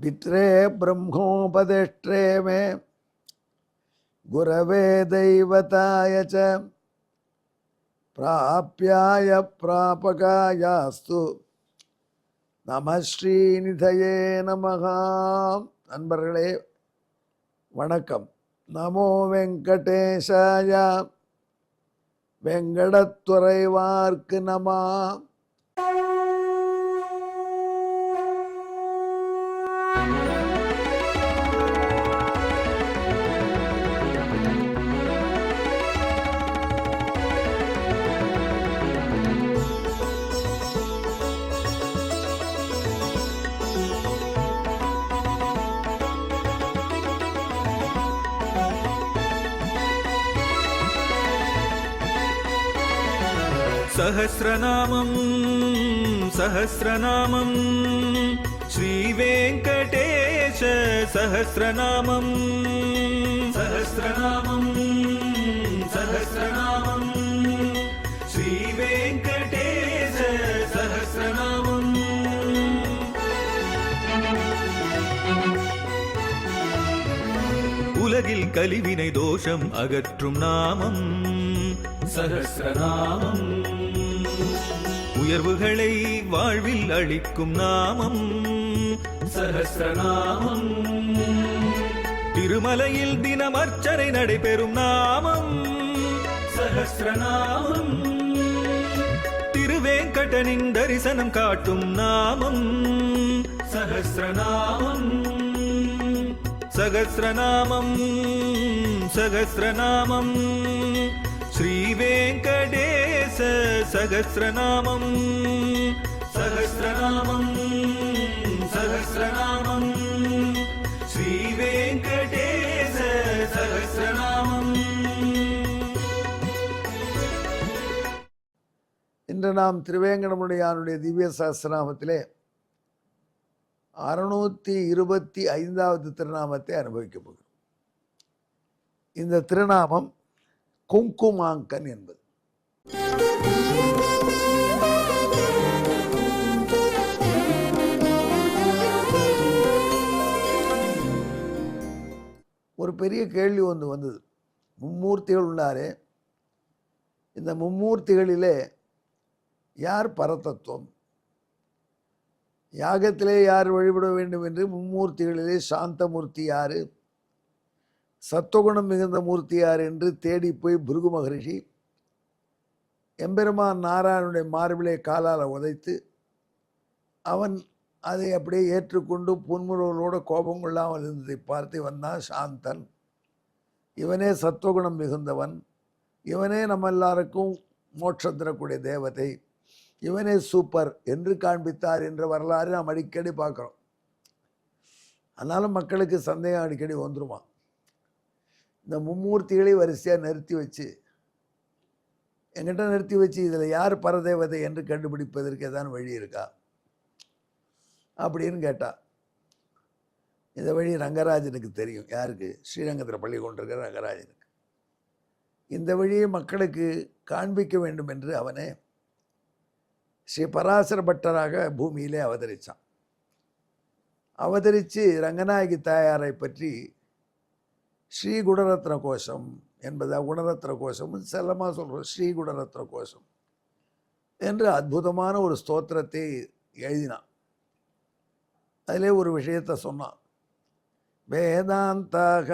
பித்ரே பிரம்மோபதிஷ்டே மே குரவே தெய்வதாய ச பிராப்யாய பிராபகாயாஸ்து நம ஸ்ரீநிதயே நமஹா. நண்பர்களே வணக்கம். நமோ வெங்கடேசாய வெங்கடத்துறைவார்க்கு நம. सहस्रनामं सहस्रनामं श्रीवेङ्कटेश सहस्रनामं सहस्रनामं सहस्रनामं श्रीवेङ्कटेश सहस्रनामं. உலகில் கலிவினை தோஷம் அகற்றும் நாமம் சஹஸ்ரநாமம். உயர்வுகளை வாழ்வில் அளிக்கும் நாமம் சஹஸ்ரநாமம். திருமலையில் தினம் அர்ச்சனை நடைபெறும் நாமம் சஹஸ்ரநாமம். திருவேங்கடனின் தரிசனம் காட்டும் நாமம் சஹஸ்ரநாமம். சகஸ்ரநாமம் சகஸ்ரநாமம் श्रीवेङ्कटेश सहस्रनामं सहस्रनामं सहस्रनामं श्रीवेङ्कटेश सहस्रनामं. இன்று நாம் திருவேங்கடமுடையானுடைய திவ்ய சஹஸ்ரநாமத்திலே 625வது திருநாமத்தை அனுபவிக்க போகிறோம். இந்த திருநாமம் குங்குமாங்கன் என்பது. ஒரு பெரிய கேள்வி ஒன்று வந்தது. மும்மூர்த்திகள் உள்ளாரே, இந்த மும்மூர்த்திகளிலே யார் பரதத்துவம், யாகத்திலே யார் வழிபட வேண்டும் என்று மும்மூர்த்திகளிலே சாந்தமூர்த்தி யாரு, சத்துவகுணம் மிகுந்த மூர்த்தி யார் என்று தேடி போய் பிருகு மகரிஷி எம்பெருமான் நாராயணனுடைய மார்பிலே காலால் உதைத்து அவன் அதை அப்படியே ஏற்றுக்கொண்டு புன்முறுவலோடு கோபம் கொள்ளாமல் இருந்ததை பார்த்து வந்தான் சாந்தன். இவனே சத்துவகுணம் மிகுந்தவன், இவனே நம்ம எல்லாருக்கும் மோட்சம் தரக்கூடிய தேவதை, இவனே சூப்பர் என்று காண்பித்தார் என்ற வரலாறு நாம் அடிக்கடி பார்க்குறோம். அதனால மக்களுக்கு சந்தேகம் அடிக்கடி வந்துருமா. இந்த மும்மூர்த்திகளை வரிசையாக நிறுத்தி வச்சு என்கிட்ட நிறுத்தி வச்சு இதில் யார் பரதேவதை என்று கண்டுபிடிப்பதற்கு ஏதாவது வழி இருக்கா அப்படின்னு கேட்டா, இந்த வழி ரங்கராஜனுக்கு தெரியும். யாருக்கு? ஸ்ரீரங்கத்தில் பள்ளி கொண்டிருக்கிற ரங்கராஜனுக்கு. இந்த வழியை மக்களுக்கு காண்பிக்க வேண்டும் என்று அவனே ஸ்ரீ பராசர பட்டராக பூமியிலே அவதரித்தான். அவதரித்து ரங்கநாயகி தாயாரை பற்றி ஸ்ரீ குணரத்ன கோஷம் என்பதா, குணரத்ன கோஷம் செல்லமாக சொல்கிறோம், ஸ்ரீ குணரத்ன கோஷம் என்று அற்புதமான ஒரு ஸ்தோத்திரத்தை எழுதினான். அதிலே ஒரு விஷயத்தை சொன்னான். வேதாந்தாக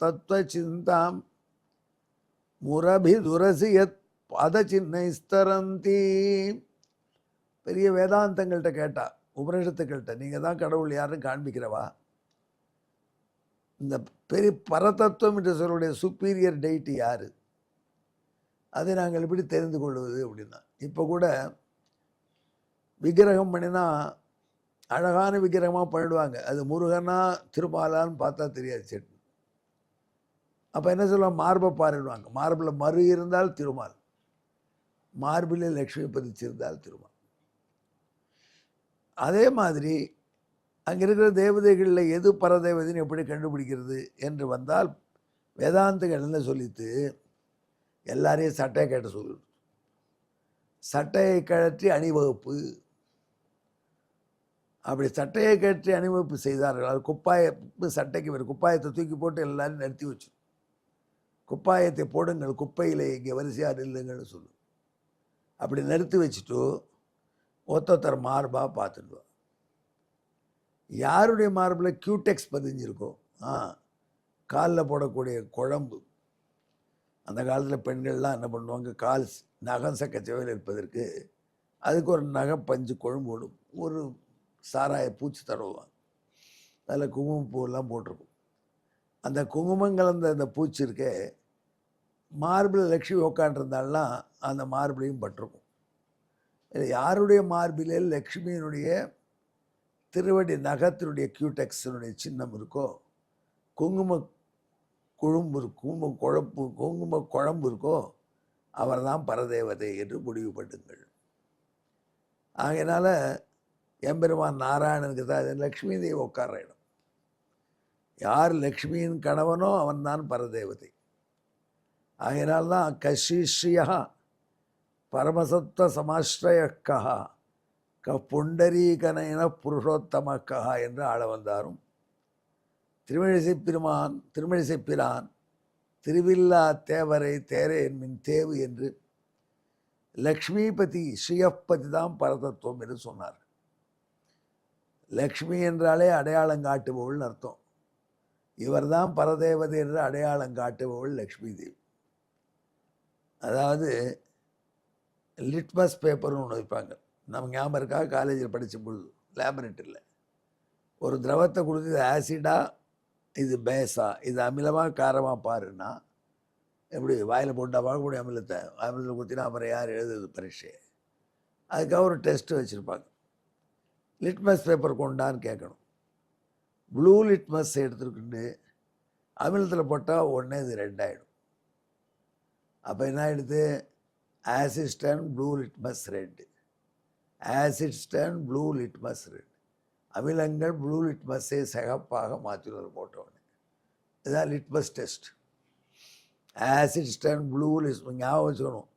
தத்துவ சிந்தாம் முரபிதுரசியத் பத சின்னை ஸ்தரந்தி. பெரிய வேதாந்தங்கள்கிட்ட கேட்டா, உபனிஷத்துக்கள்கிட்ட, நீங்கள் தான் கடவுள் யாருன்னு காண்பிக்கிறவா, இந்த பெரிய பரதத்துவம் என்று சொல்லுடைய சுப்பீரியர் டெய்ட்டி யார், அதை நாங்கள் எப்படி தெரிந்து கொள்வது அப்படின்னா. இப்போ கூட விக்கிரகம் பண்ணினா அழகான விக்கிரகமாக பண்ணிடுவாங்க. அது முருகனா திருமாலான்னு பார்த்தா தெரியாது செட்டு. அப்போ என்ன சொல்லுவாங்க, மார்பை பாரிடுவாங்க. மார்பில் மறு இருந்தால் திருமால், மார்பில் லக்ஷ்மி பதிச்சிருந்தால் திருமால். அதே மாதிரி அங்கே இருக்கிற தேவதைகளில் எது பரதேவதைன்னு எப்படி கண்டுபிடிக்கிறது என்று வந்தால், வேதாந்தங்கள் என்ன சொல்லித்து எல்லாரையும் சட்டையை கேட்ட சொல்லுது. சட்டையை கழற்றி அணிவகுப்பு, அப்படி சட்டையை கட்டி அணிவகுப்பு செய்தார்கள். அது குப்பாயப்பு சட்டைக்கு வேறு குப்பாயத்தை தூக்கி போட்டு எல்லாரும் நிறுத்தி வச்சு, குப்பாயத்தை போடுங்கள், குப்பையில் இங்கே வரிசையாக நில்லுங்கள்னு சொல்லும். அப்படி நிறுத்தி வச்சுட்டு ஒருத்தர் மார்பாக பார்த்துடுவோம். யாருடைய மார்பில் கியூடெக்ஸ் பதிஞ்சிருக்கோ, காலில் போடக்கூடிய குழம்பு. அந்த காலத்தில் பெண்கள்லாம் என்ன பண்ணுவாங்க, கால் நகம் சக்கச்சவையில் இருப்பதற்கு அதுக்கு ஒரு நகை பஞ்சு குழம்பு விடும், ஒரு சாராய பூச்சி தடவுவாங்க, அதில் குங்குமப்பூவெல்லாம் போட்டிருக்கும். அந்த குங்குமம் கலந்த அந்த பூச்சி இருக்க மார்பில் லக்ஷ்மி உட்காண்டிருந்தாலாம் அந்த மார்பிளையும் பட்டிருக்கும். யாருடைய மார்பிலே லக்ஷ்மியினுடைய திருவடி நகத்தினுடைய கியூடெக்ஸினுடைய சின்னம் இருக்கோ, குங்கும குழம்பு குங்கும குழம்பு இருக்கோ, அவர் தான் பரதேவதை என்று முடிவு பண்ணுங்கள். ஆகையினால எம்பெருமான் நாராயணனுக்கு தான் லக்ஷ்மி தேவி உட்கார்ற இடம். யார் லக்ஷ்மியின் கணவனோ அவன் தான் பரதேவதை. ஆகையினால்தான் கஷிஷ்யா பரமசத்த சமாஸ்ரயக்கா புண்டரீகன புருஷோத்தமக்கா என்று ஆள வந்தாரும். திருமழிசை பிரான் திருவில்லா தேவரை தேரே என்மின் தேவு என்று லக்ஷ்மிபதி ஸ்ரீயப்பதி தான் பரதத்துவம் என்று சொன்னார். லக்ஷ்மி என்றாலே அடையாளம் காட்டுபவள் அர்த்தம். இவர் தான் பரதேவதை என்று அடையாளம் காட்டுபவள் லக்ஷ்மி தேவி. அதாவது லிட்மஸ் பேப்பர்னு ஒன்று வைப்பாங்க, நம்ம ஞாபகம் இருக்கா, காலேஜில் படித்த பொழுது லேபரேட்டரியில் ஒரு திரவத்தை கொடுத்து இது ஆசிடா, இது பேஸா, இது அமிலமாக காரமாக பாருன்னா எப்படி வாயில் போட்டால் பார்க்கக்கூடிய அமிலத்தில் கொடுத்தினா அப்புறம் யார் எழுதுறது பரீட்சை. அதுக்காக ஒரு டெஸ்ட்டு வச்சுருப்பாங்க. லிட்மஸ் பேப்பர் கொண்டான்னு கேட்கணும். ப்ளூ லிட்மஸ் எடுத்துக்கிட்டு அமிலத்தில் போட்டால் உடனே இது ரெட் ஆகிடும். அப்போ என்ன ஆகிடுது, acid stand blue litmus red, acid stand blue litmus red. அமிலங்கள் ப்ளூ லிட்மஸை சிகப்பாக மாற்றினது போட்டோன்னு. இதுதான் litmus test. Acid stand blue ஞாபகம் வச்சுக்கணும்.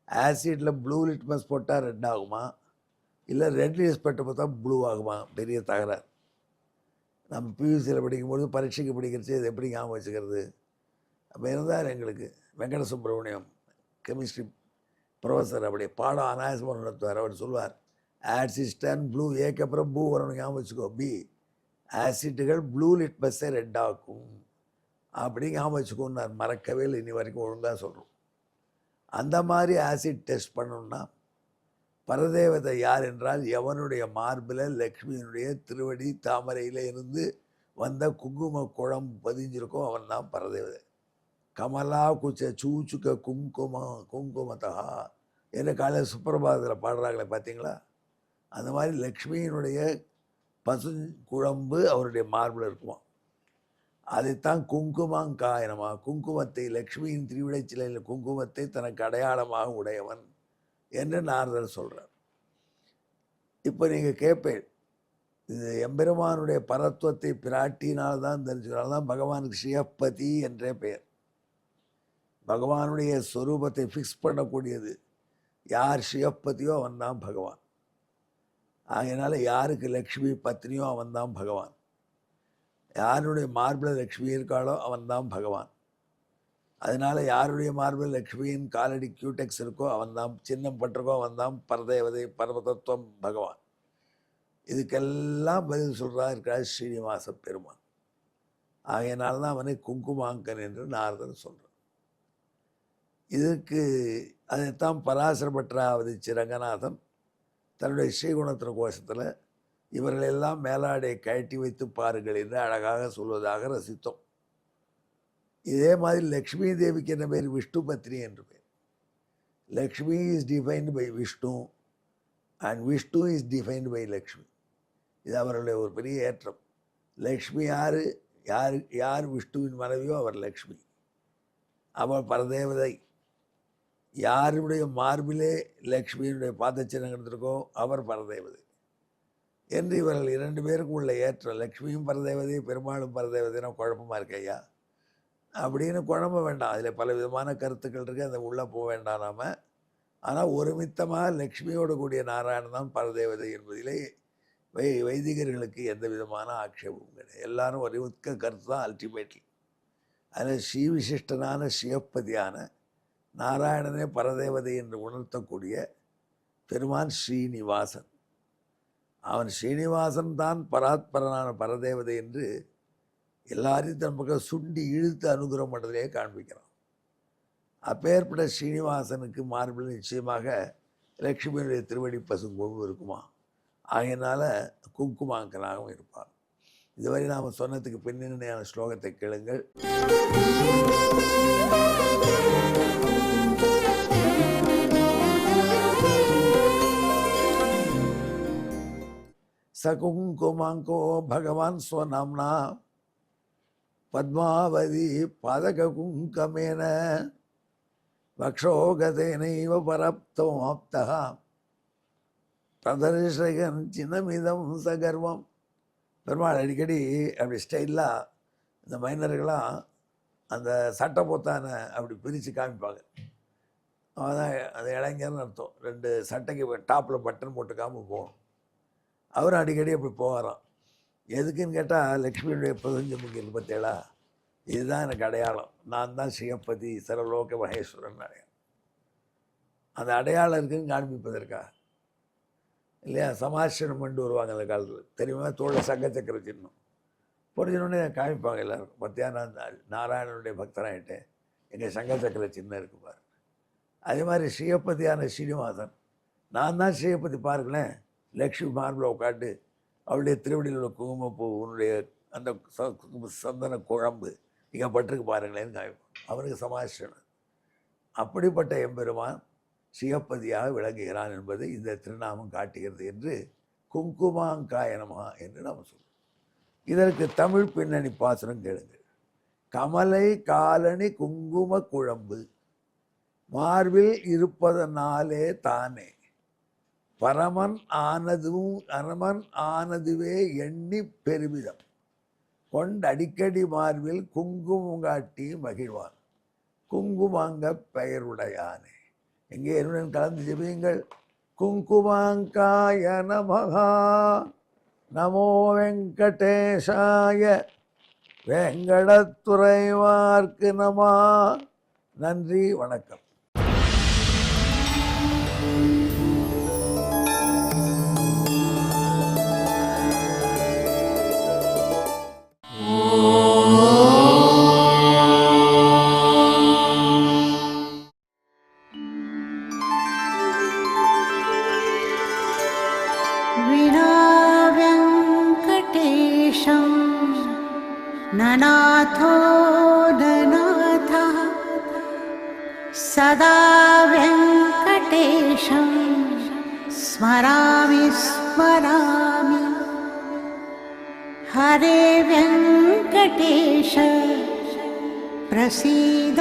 ஆசிட்டில் ப்ளூ லிட்மஸ் போட்டால் ரெட் ஆகுமா, இல்லை ரெட் லிட்மஸ் போட்டு பார்த்தா ப்ளூ ஆகுமா, பெரிய தகராறு. நம்ம பியூசியில் படிக்கும்பொழுது பரீட்சைக்கு படிக்கிறச்சு இது எப்படி ஞாபகம் வச்சுக்கிறது. அப்போ இருந்தார் எங்களுக்கு வெங்கட சுப்பிரமணியம் கெமிஸ்ட்ரி ப்ரொஃபஸர், அப்படியே பாடம் அனாயசமாக நடத்துவார். அவர் சொல்வார், ஆசிட் ஸ்டாண்ட் ப்ளூ, ஏக்கு அப்புறம் ப்ளூ வரணும் ஞாபகம் வச்சுக்கோ, பி ஆசிட்டுகள் ப்ளூ லிட்மஸை ரெட் ஆக்கும் அப்படி ஞாபகம் வச்சுக்கோன்னார். மறக்கவே இல்லை, இனி வரைக்கும் ஒழுங்காக சொல்கிறோம். அந்த மாதிரி ஆசிட் டெஸ்ட் பண்ணணும்னா பரதேவதை யார் என்றால் எவனுடைய மார்பில் லக்ஷ்மியினுடைய திருவடி தாமரையில் இருந்து வந்த குங்கும குழம்பு பதிஞ்சிருக்கோ அவன் தான் பரதேவதை. கமலா குச்ச சூச்சுக்க குங்குமதா என்று காலையில் சுப்பிரபாதத்தில் பாடுறாங்களே பார்த்தீங்களா, அந்த மாதிரி லக்ஷ்மியினுடைய பசுங்குழம்பு அவருடைய மார்பில் இருக்குமா. அதைத்தான் குங்குமங்காயனமா, குங்குமத்தை லக்ஷ்மியின் திருவிடை சிலையில் குங்குமத்தை தனக்கு அடையாளமாக உடையவன் என்று நாரதர் சொல்கிறார். இப்போ நீங்கள் கேட்பேன், இது எம்பெருமானுடைய பரத்துவத்தை பிராட்டினால் தான் தெரிஞ்சுக்கிறால் தான் பகவானுக்கு ஸ்ரீயப்பதி என்றே பெயர். பகவானுடைய ஸ்வரூபத்தை ஃபிக்ஸ் பண்ணக்கூடியது யார் ஸ்ரீயப்பதியோ அவன் தான் பகவான். ஆகையினால யாருக்கு லக்ஷ்மி பத்னியோ அவன் தான் பகவான். யாருடைய மார்பில் லக்ஷ்மி இருக்காளோ அவன் தான் பகவான். அதனால் யாருடைய மார்பில் லக்ஷ்மியின் காலடி கியூடெக்ஸ் இருக்கோ அவன் தான், சின்னம் பட்டிருக்கோ அவன் தான் பரதேவதை, பரமதத்துவம் பகவான். இதுக்கெல்லாம் பதில் சொல்கிறா இருக்கிறார் ஸ்ரீனிவாச பெருமான். ஆகையினால தான் அவனை குங்குமாங்கன் என்று நாரதன் சொல்கிறான். இதுக்கு அதைத்தான் பராசர பற்றாவதிச்சு ரங்கநாதன் தன்னுடைய ஸ்ரீகுணத்தின கோஷத்தில் இவர்களெல்லாம் மேலாடையை கழட்டி வைத்து பாருங்கள் என்று அழகாக சொல்வதாக ரசித்தோம். இதே மாதிரி லக்ஷ்மி தேவிக்கு என்ன பேர், விஷ்ணு பத்னி என்று பேர். Lakshmi is defined by Vishnu and Vishnu is defined by Lakshmi. இது அவர்களுடைய ஒரு பெரிய ஏற்றம். லக்ஷ்மி யார் யார் யார் விஷ்ணுவின் மனைவியோ அவர் லக்ஷ்மி, அவர் பரதேவதை. யாருடைய மார்பிலே லக்ஷ்மியினுடைய பாதச்சின்னம் எடுத்திருக்கோ அவர் பரதேவதை என்று இவர்கள் இரண்டு பேருக்கும் உள்ள ஏற்றம். லக்ஷ்மியும் பரதேவதை, பெருமாளும் பரதேவதைனா குழப்பமாக இருக்கையா அப்படின்னு குழம்ப வேண்டாம். அதில் பல விதமான கருத்துக்கள் இருக்குது, அதை உள்ளே போக வேண்டாம் நாம். ஆனால் ஒருமித்தமாக லக்ஷ்மியோடு கூடிய நாராயணன் தான் பரதேவதை என்பதிலே வைதிகர்களுக்கு எந்த விதமான ஆட்சேபமும் கிடையாது. எல்லாரும் ஒரே ஒத்த கருத்து தான் அல்டிமேட்லி. அதில் ஸ்ரீவிசிஷ்டனான சிவப்பதியான நாராயணனே பரதேவதை என்று உணர்த்தக்கூடிய பெருமான் ஸ்ரீனிவாசன். அவன் ஸ்ரீனிவாசன் தான் பராத்பரனான பரதேவதை என்று எல்லாரையும் தன் பக்கம் சுண்டி இழுத்து அனுகிரகம் பண்ணுறதே காண்பிக்கிறான். அப்பேற்பட்ட ஸ்ரீனிவாசனுக்கு மார்பில் நிச்சயமாக லட்சுமியுடைய திருவடி பசுங்கொம்பு இருக்குமா, ஆகையினால குங்குமாங்கனாகவும் இருப்பார். இதுவரை நாம் சொன்னதுக்கு பின்னணியான ஸ்லோகத்தை கேளுங்கள். சகுங்குமாங்கோ பகவான் ஸ்வநாம்னா பத்மாவதி பாதகுங்கமேன வக்ஷோகதேனைவ பரப்தமாப்தः பிரதர்ஷகன் சின்னமிதம் சகர்வம். பெருமாள் அடிக்கடி அப்படி ஸ்டைலாக இந்த மைனர்களாக அந்த சட்டை பொத்தானை அப்படி பிரித்து காமிப்பாங்க. அவன் அந்த இளைஞர்னு அர்த்தம். 2 சட்டைக்கு டாப்பில் பட்டன் போட்டுக்காமல் போகணும். அவரும் அடிக்கடி அப்படி போகிறான். எதுக்குன்னு கேட்டால் லக்ஷ்மியுடைய பிரதஞ்சமுக்கு பார்த்தேளா, இதுதான் எனக்கு அடையாளம், நான் தான் ஸ்ரீபதி சர்வலோக மகேஸ்வரன் அடையாளம். அந்த அடையாளம் இருக்குதுன்னு காண்பிப்பதற்கா இல்லையா? சமாசிரம் கொண்டு வருவாங்க அந்த காலத்தில், தெரியுமா? தோழ சங்க சக்கர சின்னம் பொறிஞ்சோடனே காமிப்பாங்க எல்லாருக்கும். பார்த்தியா, நான் நாராயணனுடைய பக்தனாகிட்டேன், எங்கள் சங்க சக்கர சின்னம் இருக்கு பாரு. அதே மாதிரி ஸ்ரீபதியான ஸ்ரீனிவாசன், நான் தான் ஸ்ரீபதி பாருங்களேன், லக்ஷ்மி மார்பில் உட்காந்து அவளுடைய திருவடியில் உள்ள குங்குமப்பூ, உன்னுடைய அந்த சந்தன குழம்பு இங்கே பட்டிருக்கு பாருங்களேன்னு காமிப்பான். அவனுக்கு சமாசிரன். அப்படிப்பட்ட எம்பெருமான் சிவப்பதியாக விளங்குகிறான் என்பது இந்த திருநாமம் காட்டுகிறது என்று குங்குமாங்காயனமா என்று நாம் சொல்லுவோம். இதற்கு தமிழ் பின்னணி பாசுரம் கேளுங்கள். கமலை காலணி குங்கும குழம்பு மார்பில் இருப்பதனாலே தானே பரமன் ஆனதுவே எண்ணி பெருமிதம் கொண்டடிக்கடி மார்பில் குங்குமம் காட்டி மகிழ்வான் குங்குமாங்க பெயருடையானே. எங்கே என்னுடன் கலந்து ஜெபியுங்கள். குங்குமாங்காய நமஹா, நமோ வெங்கடேஷாய, வெங்கடத்துறைவார்க்கு நமா. நன்றி, வணக்கம். ननाथो ननाथः सदा वेङ्कटेशं स्मरामि स्मरामि. हरे वेङ्कटेश प्रसीद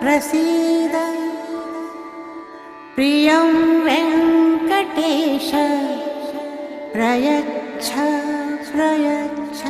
प्रसीद. प्रियं वेङ्कटेश प्रयच्छ प्रयच्छ.